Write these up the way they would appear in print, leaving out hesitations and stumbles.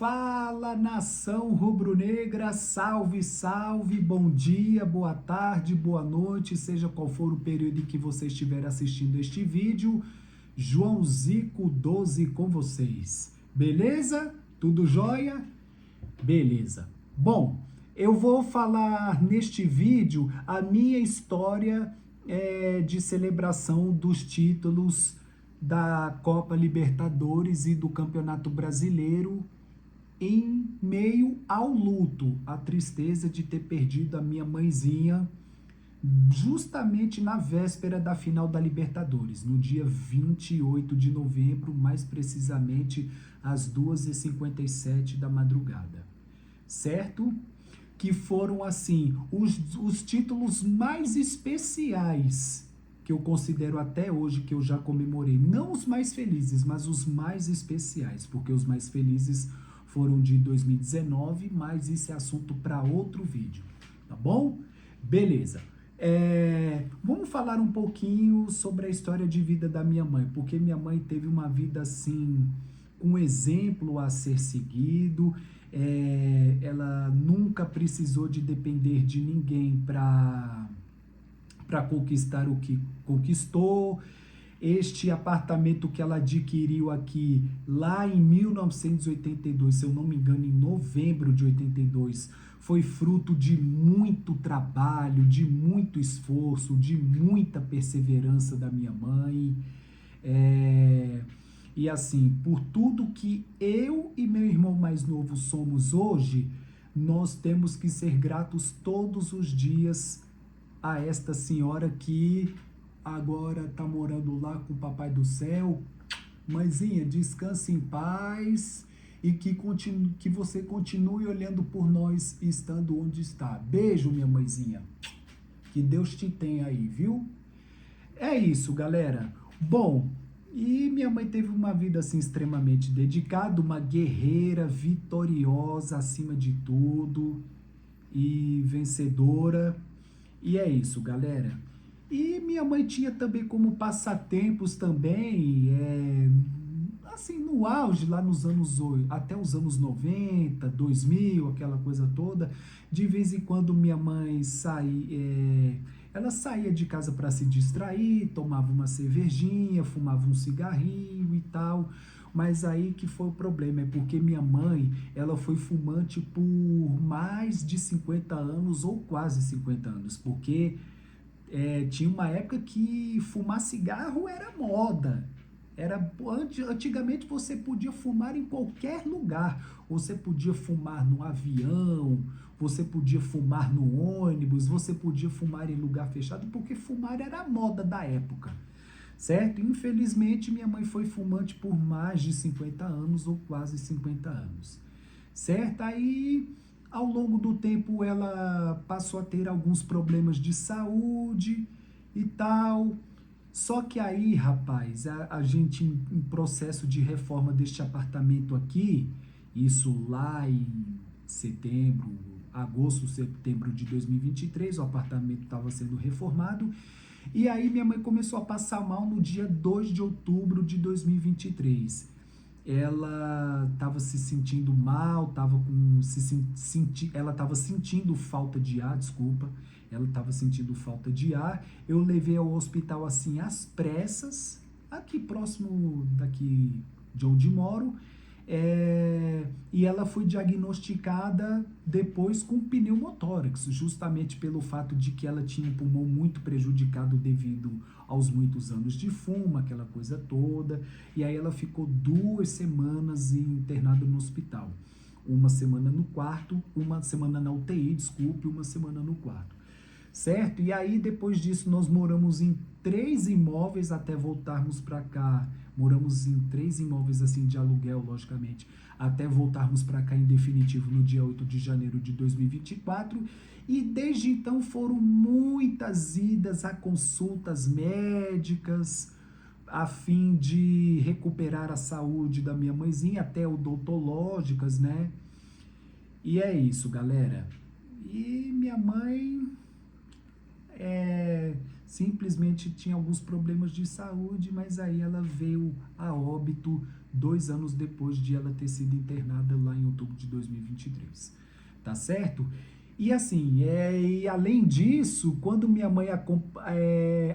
Fala, nação rubro-negra, salve, salve, bom dia, boa tarde, boa noite, seja qual for o período em que você estiver assistindo este vídeo, João Zico 12 com vocês, beleza? Tudo jóia? Beleza. Bom, eu vou falar neste vídeo a minha história de celebração dos títulos da Copa Libertadores e do Campeonato Brasileiro em meio ao luto, a tristeza de ter perdido a minha mãezinha justamente na véspera da final da Libertadores, no dia 28 de novembro, mais precisamente às 2h57 da madrugada, certo? Que foram, assim, os títulos mais especiais que eu considero até hoje, que eu já comemorei. Não os mais felizes, mas os mais especiais, porque os mais felizes foram de 2019, mas isso é assunto para outro vídeo, tá bom? Beleza. Vamos falar um pouquinho sobre a história de vida da minha mãe, porque minha mãe teve uma vida assim, um exemplo a ser seguido. Ela nunca precisou de depender de ninguém para conquistar o que conquistou. Este apartamento que ela adquiriu aqui lá em 1982, se eu não me engano, em novembro de 82, foi fruto de muito trabalho, de muito esforço, de muita perseverança da minha mãe. E assim, por tudo que eu e meu irmão mais novo somos hoje, nós temos que ser gratos todos os dias a esta senhora que agora tá morando lá com o Papai do Céu. Mãezinha, descanse em paz e que você continue olhando por nós estando onde está. Beijo, minha mãezinha. Que Deus te tenha aí, viu? É isso, galera. Bom, e minha mãe teve uma vida assim extremamente dedicada, uma guerreira vitoriosa acima de tudo e vencedora. E é isso, galera. E minha mãe tinha também como passatempos também, assim, no auge, lá nos até os anos 90, 2000, aquela coisa toda, de vez em quando minha mãe ela saía de casa para se distrair, tomava uma cervejinha, fumava um cigarrinho e tal. Mas aí que foi o problema, é porque minha mãe, ela foi fumante por mais de 50 anos ou quase 50 anos, porque tinha uma época que fumar cigarro era moda. Antigamente você podia fumar em qualquer lugar. Você podia fumar no avião, você podia fumar no ônibus, você podia fumar em lugar fechado, porque fumar era a moda da época, certo? Infelizmente, minha mãe foi fumante por mais de 50 anos ou quase 50 anos, certo? Aí, ao longo do tempo, ela passou a ter alguns problemas de saúde e tal. Só que aí, rapaz, a gente em processo de reforma deste apartamento aqui, isso lá em setembro, agosto, setembro de 2023, o apartamento estava sendo reformado. E aí minha mãe começou a passar mal no dia 2 de outubro de 2023. Ela estava se sentindo mal, ela estava sentindo falta de ar, desculpa. Ela estava sentindo falta de ar. Eu levei ao hospital assim às pressas, aqui próximo daqui de onde moro. E ela foi diagnosticada depois com pneumotórax, justamente pelo fato de que ela tinha um pulmão muito prejudicado devido aos muitos anos de fumo, aquela coisa toda. E aí ela ficou 2 semanas internada no hospital. Uma semana no quarto, uma semana na UTI, desculpe, uma semana no quarto. Certo? E aí, depois disso, nós moramos em 3 imóveis até voltarmos para cá. Moramos em 3 imóveis, assim, de aluguel, logicamente, até voltarmos para cá em definitivo no dia 8 de janeiro de 2024. E desde então foram muitas idas a consultas médicas, a fim de recuperar a saúde da minha mãezinha, até odontológicas, né? E é isso, galera. E minha mãe simplesmente tinha alguns problemas de saúde, mas aí ela veio a óbito 2 anos depois de ela ter sido internada lá em outubro de 2023, tá certo? E assim, e além disso, quando minha mãe,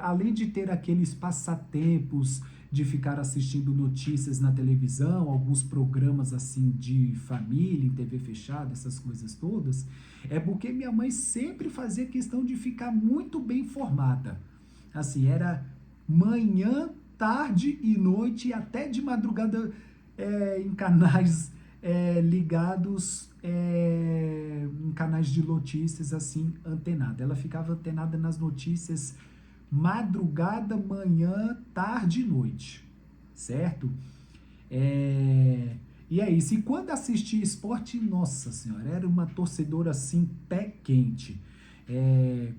além de ter aqueles passatempos de ficar assistindo notícias na televisão, alguns programas assim de família, em TV fechada, essas coisas todas, é porque minha mãe sempre fazia questão de ficar muito bem informada. Assim, era manhã, tarde e noite, e até de madrugada em canais ligados em canais de notícias, assim, antenada. Ela ficava antenada nas notícias madrugada, manhã, tarde e noite, certo? E é isso. E quando assistia esporte, nossa senhora, era uma torcedora assim, pé quente.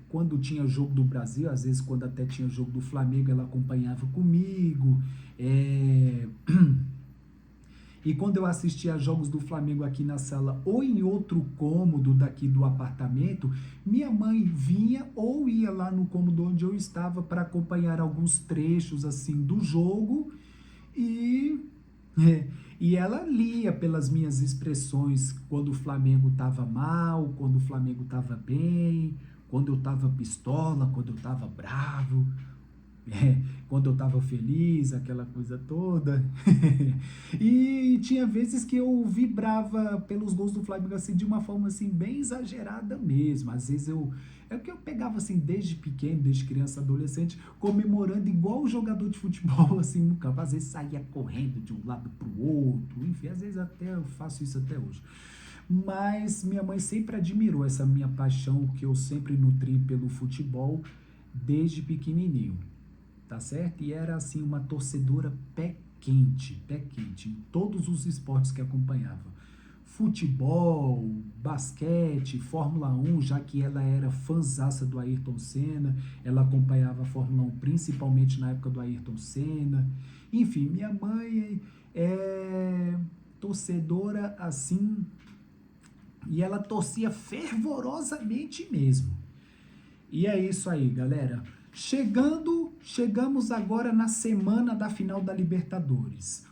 Quando tinha jogo do Brasil, às vezes quando até tinha jogo do Flamengo, ela acompanhava comigo. E quando eu assistia a jogos do Flamengo aqui na sala ou em outro cômodo daqui do apartamento, minha mãe vinha ou ia lá no cômodo onde eu estava para acompanhar alguns trechos assim do jogo e, e ela lia pelas minhas expressões quando o Flamengo estava mal, quando o Flamengo estava bem, quando eu estava pistola, quando eu estava bravo. Quando eu estava feliz, aquela coisa toda. E tinha vezes que eu vibrava pelos gols do Flamengo assim de uma forma assim bem exagerada mesmo. Às vezes é que eu pegava assim desde pequeno, desde criança, adolescente, comemorando igual o jogador de futebol assim no campo. Às vezes saía correndo de um lado para o outro, enfim, às vezes até eu faço isso até hoje. Mas minha mãe sempre admirou essa minha paixão que eu sempre nutri pelo futebol desde pequenininho, tá certo? E era assim uma torcedora pé quente em todos os esportes que acompanhava. Futebol, basquete, Fórmula 1, já que ela era fãzaça do Ayrton Senna, ela acompanhava a Fórmula 1 principalmente na época do Ayrton Senna. Enfim, minha mãe é torcedora assim, e ela torcia fervorosamente mesmo. E é isso aí, galera. Chegamos agora na semana da final da Libertadores.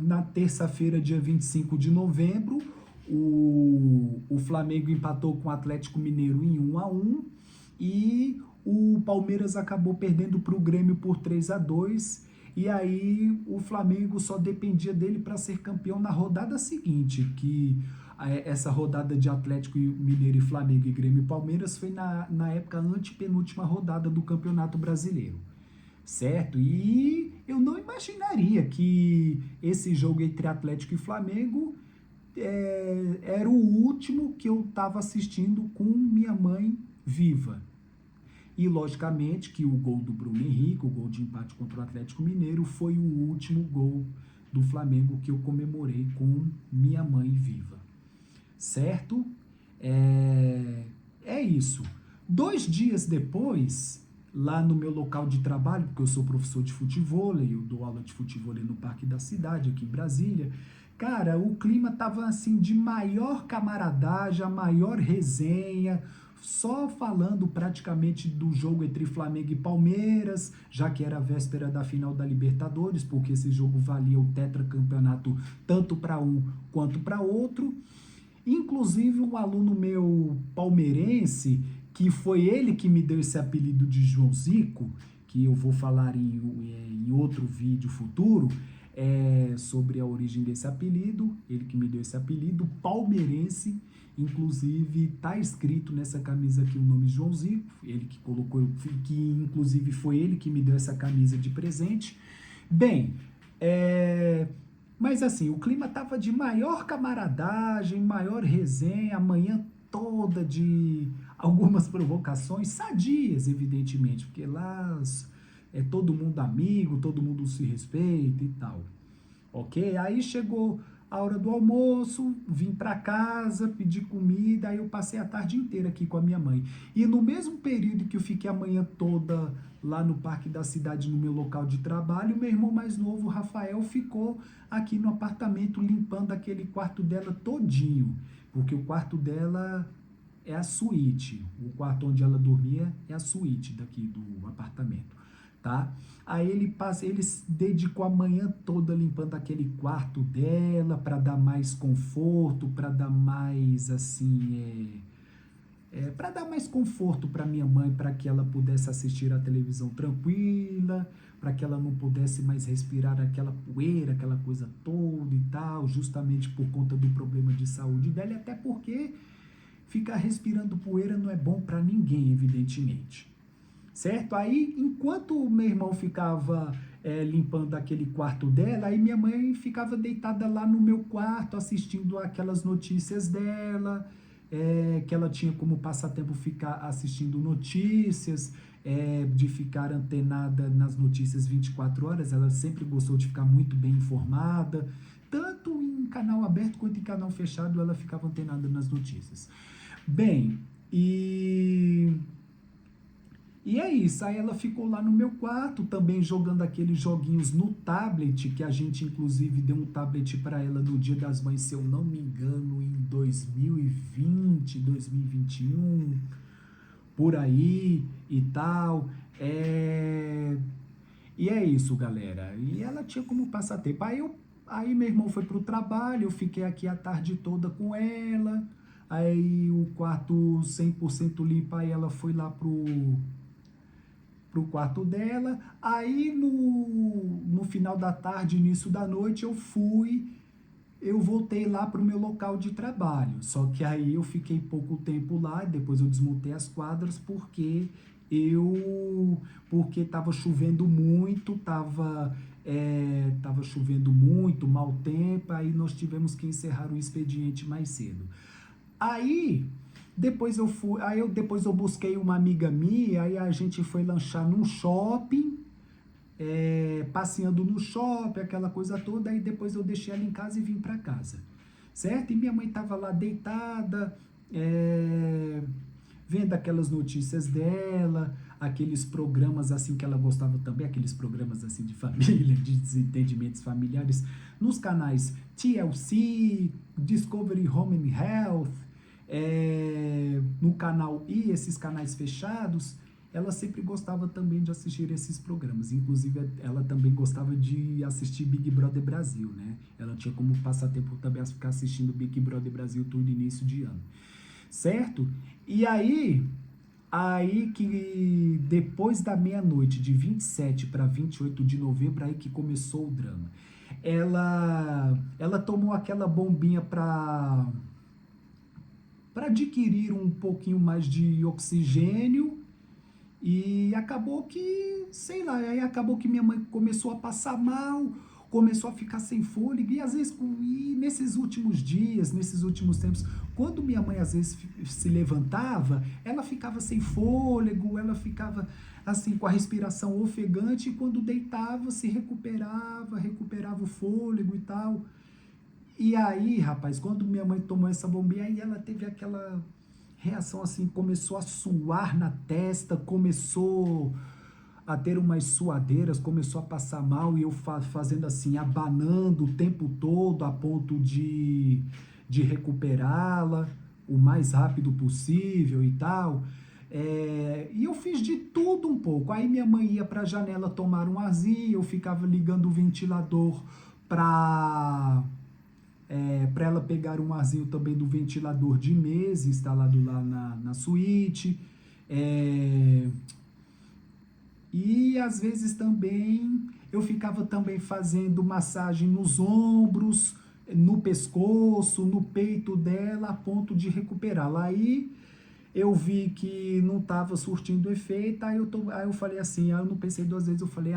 Na terça-feira, dia 25 de novembro, o Flamengo empatou com o Atlético Mineiro em 1-1 e o Palmeiras acabou perdendo para o Grêmio por 3-2. E aí o Flamengo só dependia dele para ser campeão na rodada seguinte, que essa rodada de Atlético Mineiro e Flamengo e Grêmio e Palmeiras foi na época antepenúltima rodada do Campeonato Brasileiro, certo? E eu não imaginaria que esse jogo entre Atlético e Flamengo era o último que eu estava assistindo com minha mãe viva. E, logicamente, que o gol do Bruno Henrique, o gol de empate contra o Atlético Mineiro, foi o último gol do Flamengo que eu comemorei com minha mãe viva. Certo? É isso. 2 dias depois, lá no meu local de trabalho, porque eu sou professor de futevôlei, eu dou aula de futevôlei no Parque da Cidade, aqui em Brasília, cara, o clima tava assim de maior camaradagem, a maior resenha, só falando praticamente do jogo entre Flamengo e Palmeiras, já que era a véspera da final da Libertadores, porque esse jogo valia o tetracampeonato tanto para um quanto para outro. Inclusive um aluno meu palmeirense, que foi ele que me deu esse apelido de João Zico, que eu vou falar em outro vídeo futuro, sobre a origem desse apelido, ele que me deu esse apelido, palmeirense, inclusive tá escrito nessa camisa aqui o nome João Zico, ele que colocou, que inclusive foi ele que me deu essa camisa de presente. Bem, mas assim, o clima tava de maior camaradagem, maior resenha, a manhã toda de algumas provocações sadias, evidentemente, porque lá é todo mundo amigo, todo mundo se respeita e tal. Ok? Aí chegou a hora do almoço, vim para casa, pedi comida, aí eu passei a tarde inteira aqui com a minha mãe. E no mesmo período que eu fiquei a manhã toda lá no Parque da Cidade, no meu local de trabalho, meu irmão mais novo, Rafael, ficou aqui no apartamento limpando aquele quarto dela todinho, porque o quarto dela é a suíte. O quarto onde ela dormia é a suíte daqui do apartamento, tá? Aí ele se dedicou a manhã toda limpando aquele quarto dela para dar mais conforto, para dar mais assim, para dar mais conforto para minha mãe, para que ela pudesse assistir a televisão tranquila, para que ela não pudesse mais respirar aquela poeira, aquela coisa toda e tal, justamente por conta do problema de saúde dela, e até porque ficar respirando poeira não é bom para ninguém, evidentemente. Certo? Aí, enquanto o meu irmão ficava limpando aquele quarto dela, aí minha mãe ficava deitada lá no meu quarto, assistindo aquelas notícias dela, que ela tinha como passatempo ficar assistindo notícias, de ficar antenada nas notícias 24 horas. Ela sempre gostou de ficar muito bem informada, tanto em canal aberto quanto em canal fechado, ela ficava antenada nas notícias. Bem, e é isso, aí ela ficou lá no meu quarto também jogando aqueles joguinhos no tablet, que a gente inclusive deu um tablet para ela no Dia das Mães, se eu não me engano, em 2020, 2021, por aí e tal. E é isso, galera. E ela tinha como passatempo. Aí meu irmão foi pro trabalho, eu fiquei aqui a tarde toda com ela. Aí o quarto 100% limpo, aí ela foi lá pro quarto dela. Aí no final da tarde, início da noite, eu voltei lá pro meu local de trabalho. Só que aí eu fiquei pouco tempo lá, depois eu desmontei as quadras porque estava chovendo muito, tava chovendo muito, mau tempo, aí nós tivemos que encerrar o expediente mais cedo. Aí depois eu busquei uma amiga minha, aí a gente foi lanchar num shopping, passeando no shopping, aquela coisa toda, aí depois eu deixei ela em casa e vim para casa, certo? E minha mãe estava lá deitada, vendo aquelas notícias dela, aqueles programas assim que ela gostava também, aqueles programas assim de família, de desentendimentos familiares, nos canais TLC, Discovery Home and Health, no canal I, esses canais fechados. Ela sempre gostava também de assistir esses programas. Inclusive, ela também gostava de assistir Big Brother Brasil, né? Ela tinha como passatempo também ficar assistindo Big Brother Brasil todo início de ano. Certo? E aí que depois da meia-noite, de 27 para 28 de novembro, aí que começou o drama. Ela tomou aquela bombinha para adquirir um pouquinho mais de oxigênio. E acabou que, sei lá, aí acabou que minha mãe começou a passar mal, começou a ficar sem fôlego, e às vezes, e nesses últimos dias, nesses últimos tempos, quando minha mãe às vezes se levantava, ela ficava sem fôlego, ela ficava assim, com a respiração ofegante, e quando deitava, se recuperava o fôlego e tal. E aí, rapaz, quando minha mãe tomou essa bombinha, aí ela teve aquela reação assim, começou a suar na testa, começou a ter umas suadeiras, começou a passar mal, e eu fazendo assim, abanando o tempo todo a ponto de recuperá-la o mais rápido possível e tal. E eu fiz de tudo um pouco. Aí minha mãe ia para a janela tomar um arzinho, eu ficava ligando o ventilador para para ela pegar um arzinho também do ventilador de mesa instalado lá na suíte. E às vezes também eu ficava também fazendo massagem nos ombros, no pescoço, no peito dela, a ponto de recuperá-la. Aí eu vi que não estava surtindo efeito, aí eu falei assim, aí eu não pensei duas vezes, eu falei,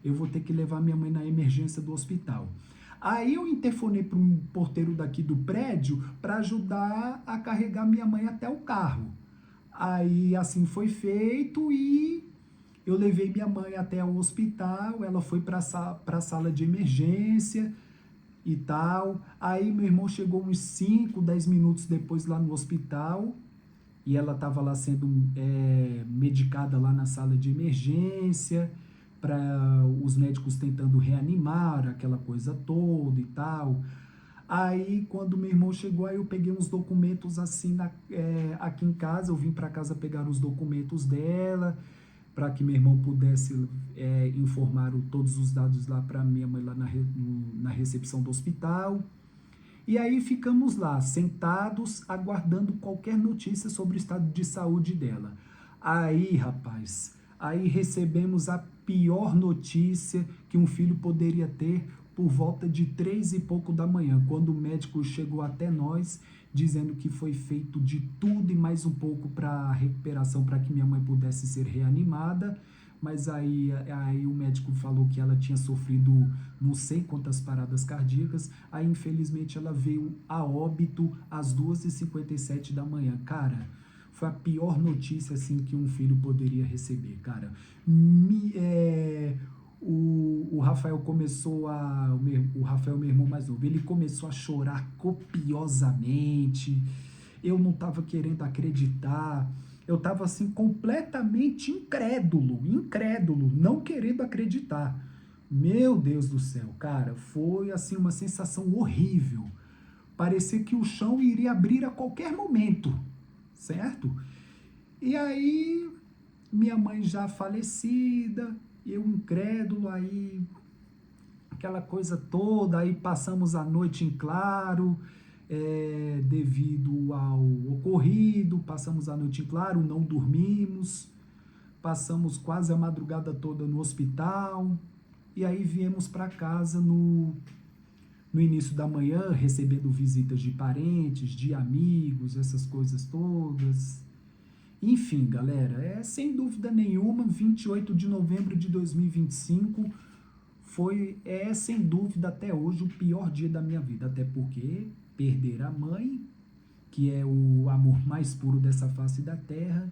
eu vou ter que levar minha mãe na emergência do hospital. Aí eu interfonei para um porteiro daqui do prédio para ajudar a carregar minha mãe até o carro. Aí assim foi feito e eu levei minha mãe até o hospital, ela foi para a sala de emergência e tal. Aí meu irmão chegou uns 5, 10 minutos depois lá no hospital, e ela estava lá sendo medicada lá na sala de emergência, para os médicos tentando reanimar, aquela coisa toda e tal. Aí, quando meu irmão chegou, aí eu peguei uns documentos assim aqui em casa. Eu vim para casa pegar os documentos dela, para que meu irmão pudesse informar todos os dados lá para minha mãe lá na recepção do hospital. E aí ficamos lá, sentados, aguardando qualquer notícia sobre o estado de saúde dela. Aí, rapaz, aí recebemos a pior notícia que um filho poderia ter por volta de 3 e pouco da manhã, quando o médico chegou até nós, dizendo que foi feito de tudo e mais um pouco para a recuperação, para que minha mãe pudesse ser reanimada. Mas aí o médico falou que ela tinha sofrido não sei quantas paradas cardíacas. Aí, infelizmente, ela veio a óbito às 2h57 da manhã. Cara, foi a pior notícia assim que um filho poderia receber, cara. O Rafael o Rafael, meu irmão mais novo, ele começou a chorar copiosamente. Eu não estava querendo acreditar. Eu estava assim completamente incrédulo, não querendo acreditar. Meu Deus do céu, cara, foi assim uma sensação horrível. Parecia que o chão iria abrir a qualquer momento, certo? E aí, minha mãe já falecida, eu incrédulo, aí aquela coisa toda, aí passamos a noite em claro, devido ao ocorrido, passamos a noite em claro, não dormimos, passamos quase a madrugada toda no hospital, e aí viemos para casa no início da manhã, recebendo visitas de parentes, de amigos, essas coisas todas. Enfim, galera, sem dúvida nenhuma, 28 de novembro de 2025 sem dúvida, até hoje, o pior dia da minha vida. Até porque perder a mãe, que é o amor mais puro dessa face da terra.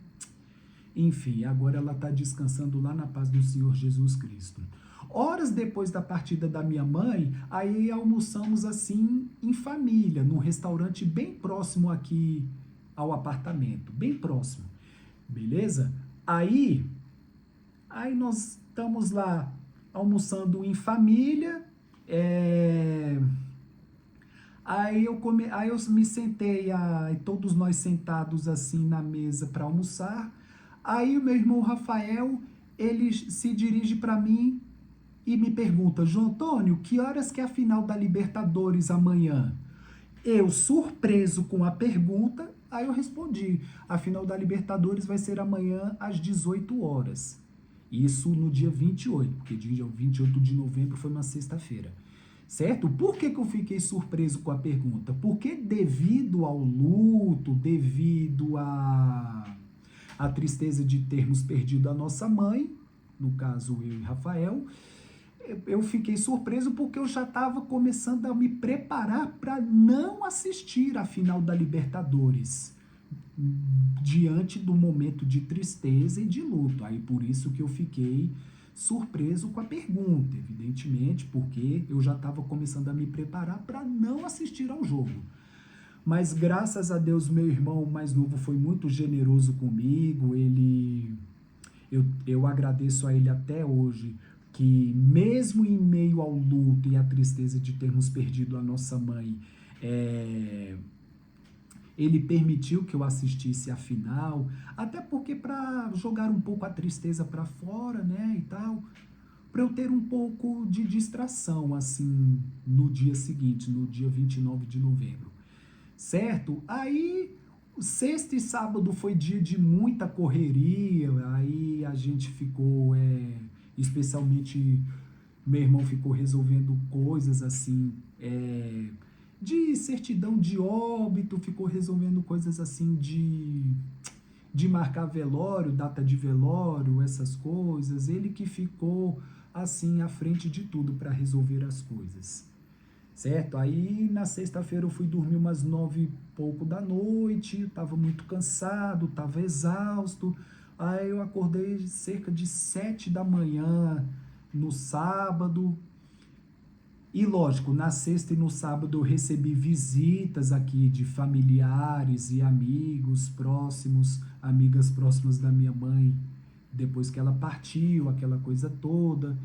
Enfim, agora ela está descansando lá na paz do Senhor Jesus Cristo. Horas depois da partida da minha mãe, aí almoçamos assim em família, num restaurante bem próximo aqui ao apartamento, bem próximo, beleza? Aí nós estamos lá almoçando em família, aí eu me sentei, todos nós sentados assim na mesa para almoçar. Aí o meu irmão Rafael, ele se dirige para mim e me pergunta: João Antônio, que horas que é a final da Libertadores amanhã? Eu, surpreso com a pergunta, aí eu respondi: a final da Libertadores vai ser amanhã às 18 horas. Isso no dia 28, porque dia 28 de novembro foi uma sexta-feira. Certo? Por que eu fiquei surpreso com a pergunta? Porque devido ao luto, devido à tristeza de termos perdido a nossa mãe, no caso eu e Rafael, eu fiquei surpreso porque eu já estava começando a me preparar para não assistir a final da Libertadores, diante do momento de tristeza e de luto. Aí por isso que eu fiquei surpreso com a pergunta, evidentemente, porque eu já estava começando a me preparar para não assistir ao jogo. Mas graças a Deus, meu irmão mais novo foi muito generoso comigo. Eu agradeço a ele até hoje, que mesmo em meio ao luto e à tristeza de termos perdido a nossa mãe, ele permitiu que eu assistisse a final, até porque para jogar um pouco a tristeza para fora, né, e tal, para eu ter um pouco de distração, assim, no dia seguinte, no dia 29 de novembro, certo? Aí, sexta e sábado foi dia de muita correria, aí a gente ficou, especialmente meu irmão ficou resolvendo coisas assim, de certidão de óbito, ficou resolvendo coisas assim de marcar velório, data de velório, essas coisas. Ele que ficou assim à frente de tudo para resolver as coisas, certo? Aí na sexta-feira eu fui dormir umas 9 e pouco da noite, estava muito cansado, estava exausto. Aí eu acordei cerca de 7 da manhã no sábado. E lógico, na sexta e no sábado eu recebi visitas aqui de familiares e amigos próximos, amigas próximas da minha mãe, depois que ela partiu, aquela coisa toda.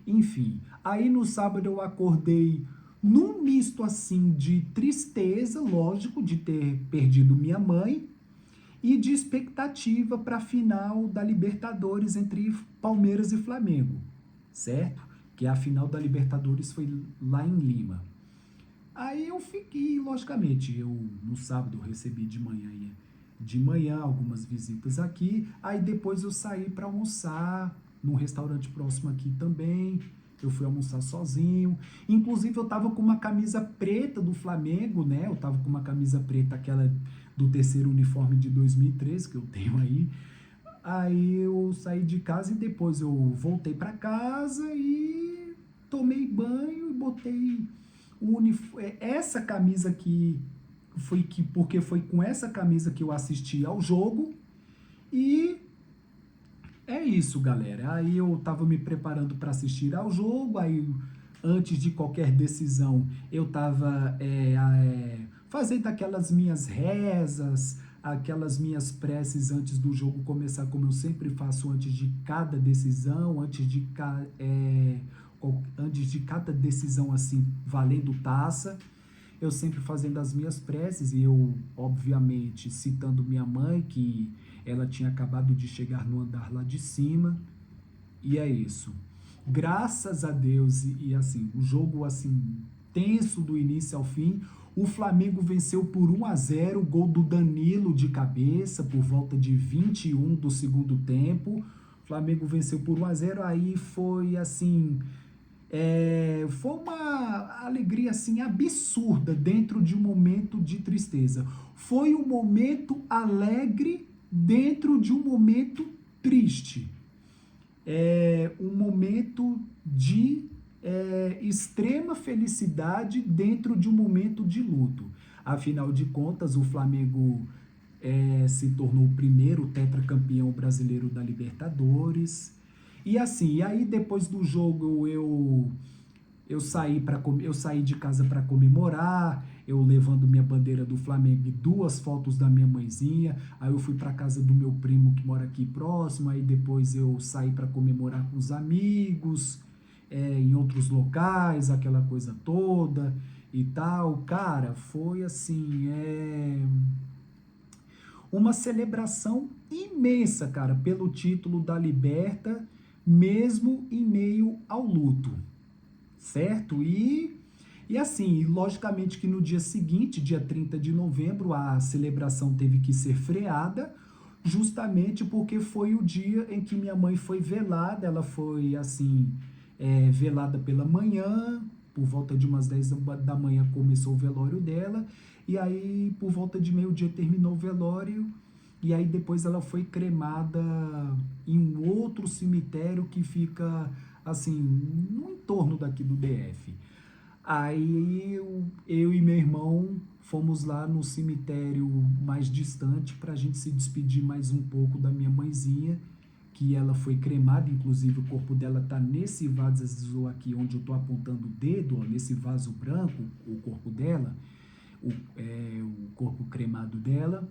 Enfim, aí no sábado eu acordei num misto assim de tristeza, lógico, de ter perdido minha mãe, e de expectativa para a final da Libertadores entre Palmeiras e Flamengo, certo? Que a final da Libertadores foi lá em Lima. Aí eu fiquei, logicamente, eu no sábado eu recebi de manhã algumas visitas aqui, aí depois eu saí para almoçar num restaurante próximo aqui também. Eu fui almoçar sozinho. Inclusive eu tava com uma camisa preta do Flamengo, né? Eu tava com uma camisa preta, aquela do terceiro uniforme de 2013 que eu tenho aí. Aí eu saí de casa e depois eu voltei para casa e tomei banho e botei essa camisa aqui porque foi com essa camisa que eu assisti ao jogo. E é isso, galera. Aí eu tava me preparando para assistir ao jogo. Aí antes de qualquer decisão eu tava fazendo aquelas minhas rezas, aquelas minhas preces antes do jogo começar, como eu sempre faço antes de cada decisão, antes de cada decisão assim, valendo taça, eu sempre fazendo as minhas preces e eu, obviamente, citando minha mãe, que ela tinha acabado de chegar no andar lá de cima, e é isso. Graças a Deus, e assim, o jogo assim, tenso do início ao fim, o Flamengo venceu por 1-0, gol do Danilo de cabeça, por volta de 21 do segundo tempo. O Flamengo venceu por 1-0, aí foi assim, foi uma alegria assim absurda dentro de um momento de tristeza. Foi um momento alegre dentro de um momento triste. Um momento de extrema felicidade dentro de um momento de luto. Afinal de contas, o Flamengo se tornou o primeiro tetracampeão brasileiro da Libertadores. E assim, aí depois do jogo eu saí de casa para comemorar, eu levando minha bandeira do Flamengo e 2 fotos da minha mãezinha. Aí eu fui para casa do meu primo que mora aqui próximo, aí depois eu saí para comemorar com os amigos, em outros locais, aquela coisa toda e tal. Cara, foi assim, uma celebração imensa, cara, pelo título da Liberta, mesmo em meio ao luto, certo? E assim, logicamente que no dia seguinte, dia 30 de novembro, a celebração teve que ser freada, justamente porque foi o dia em que minha mãe foi velada. Ela foi, assim, velada pela manhã, por volta de umas 10 da manhã começou o velório dela, e aí por volta de meio-dia terminou o velório, e aí depois ela foi cremada em um outro cemitério que fica, assim, no entorno daqui do DF. Aí eu e meu irmão fomos lá no cemitério mais distante para a gente se despedir mais um pouco da minha mãezinha, que ela foi cremada. Inclusive o corpo dela tá nesse vaso aqui onde eu tô apontando o dedo, ó, nesse vaso branco, o corpo dela, o corpo cremado dela,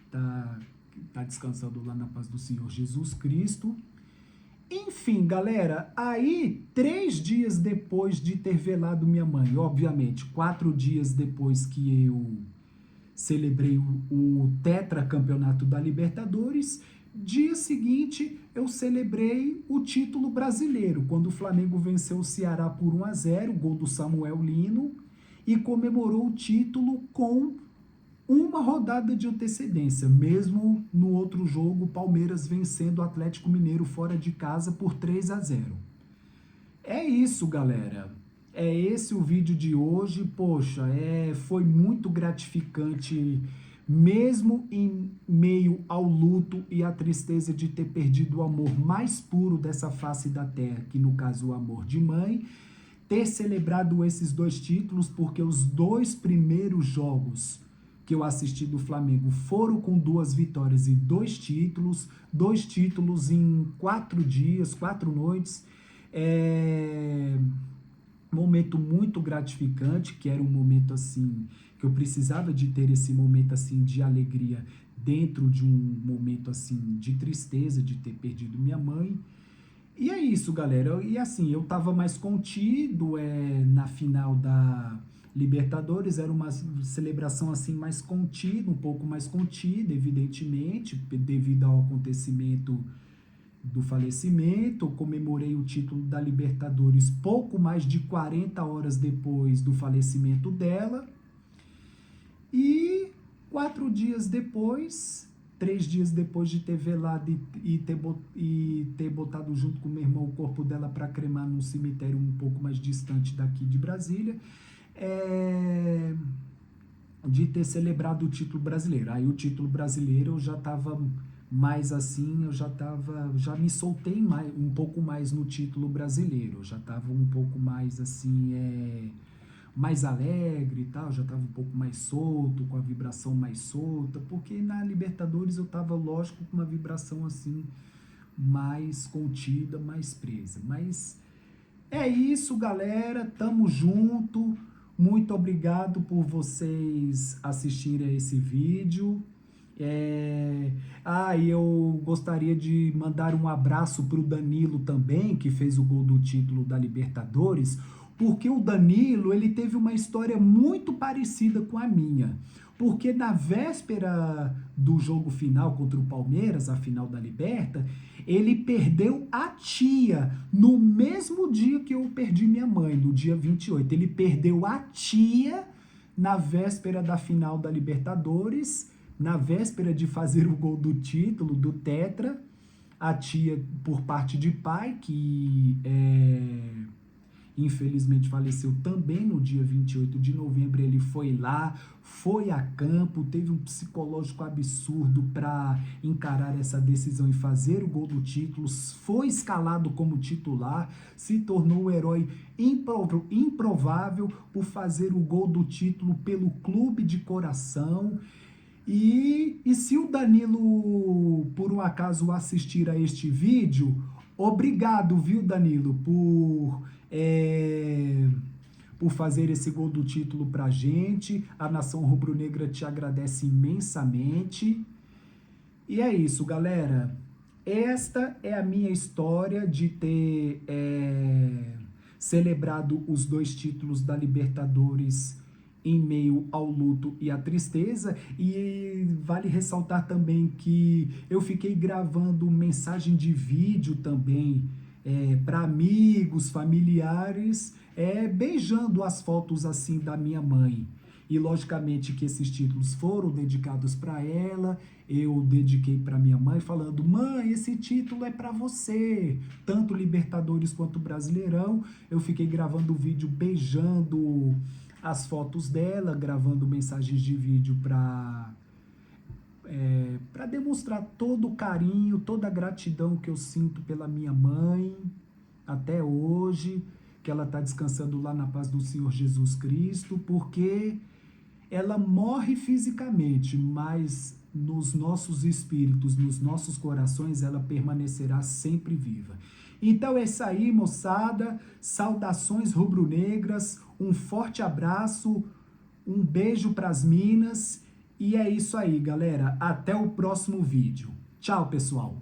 tá descansando lá na paz do Senhor Jesus Cristo. Enfim, galera, aí 3 dias depois de ter velado minha mãe, obviamente, 4 dias depois que eu celebrei o tetracampeonato da Libertadores, dia seguinte eu celebrei o título brasileiro, quando o Flamengo venceu o Ceará por 1-0, gol do Samuel Lino, e comemorou o título com uma rodada de antecedência, mesmo no outro jogo, o Palmeiras vencendo o Atlético Mineiro fora de casa por 3-0. É isso, galera. É esse o vídeo de hoje. Poxa, foi muito gratificante, mesmo em meio ao luto e à tristeza de ter perdido o amor mais puro dessa face da terra, que no caso o amor de mãe, ter celebrado esses 2 títulos, porque os 2 primeiros jogos que eu assisti do Flamengo foram com 2 vitórias e 2 títulos em 4 dias, 4 noites. Momento muito gratificante, que era um momento assim, que eu precisava de ter esse momento assim de alegria dentro de um momento assim de tristeza, de ter perdido minha mãe. E é isso, galera. E assim, eu tava mais contido final da Libertadores, era uma celebração assim mais contida, um pouco mais contida, evidentemente, devido ao acontecimento do falecimento. Eu comemorei o título da Libertadores pouco mais de 40 horas depois do falecimento dela. E 4 dias depois, 3 dias depois de ter velado e ter botado junto com o meu irmão o corpo dela para cremar num cemitério um pouco mais distante daqui de Brasília, de ter celebrado o título brasileiro. Aí o título brasileiro eu já estava mais assim, já me soltei um pouco mais no título brasileiro, eu já estava um pouco mais assim, mais alegre e tal, já estava um pouco mais solto, com a vibração mais solta, porque na Libertadores eu estava, lógico, com uma vibração assim, mais contida, mais presa. Mas é isso, galera, tamo junto, muito obrigado por vocês assistirem a esse vídeo. E eu gostaria de mandar um abraço para o Danilo também, que fez o gol do título da Libertadores, porque o Danilo, ele teve uma história muito parecida com a minha. Porque na véspera do jogo final contra o Palmeiras, a final da Liberta, ele perdeu a tia no mesmo dia que eu perdi minha mãe, no dia 28. Ele perdeu a tia na véspera da final da Libertadores, na véspera de fazer o gol do título, do Tetra. A tia, por parte de pai, que infelizmente faleceu também no dia 28 de novembro, ele foi lá, foi a campo, teve um psicológico absurdo para encarar essa decisão e fazer o gol do título, foi escalado como titular, se tornou o herói improvável por fazer o gol do título pelo clube de coração. E se o Danilo, por um acaso, assistir a este vídeo, obrigado, viu, Danilo, por fazer esse gol do título pra gente. A nação rubro-negra te agradece imensamente. E é isso, galera. Esta é a minha história de ter celebrado os 2 títulos da Libertadores em meio ao luto e à tristeza. E vale ressaltar também que eu fiquei gravando mensagem de vídeo também para amigos, familiares, beijando as fotos assim da minha mãe. E logicamente que esses títulos foram dedicados para ela, eu dediquei para minha mãe falando: mãe, esse título é para você, tanto Libertadores quanto Brasileirão. Eu fiquei gravando o vídeo beijando as fotos dela, gravando mensagens de vídeo para demonstrar todo o carinho, toda a gratidão que eu sinto pela minha mãe até hoje, que ela está descansando lá na paz do Senhor Jesus Cristo, porque ela morre fisicamente, mas nos nossos espíritos, nos nossos corações, ela permanecerá sempre viva. Então é isso aí, moçada. Saudações rubro-negras, um forte abraço, um beijo para as minas. E é isso aí, galera. Até o próximo vídeo. Tchau, pessoal.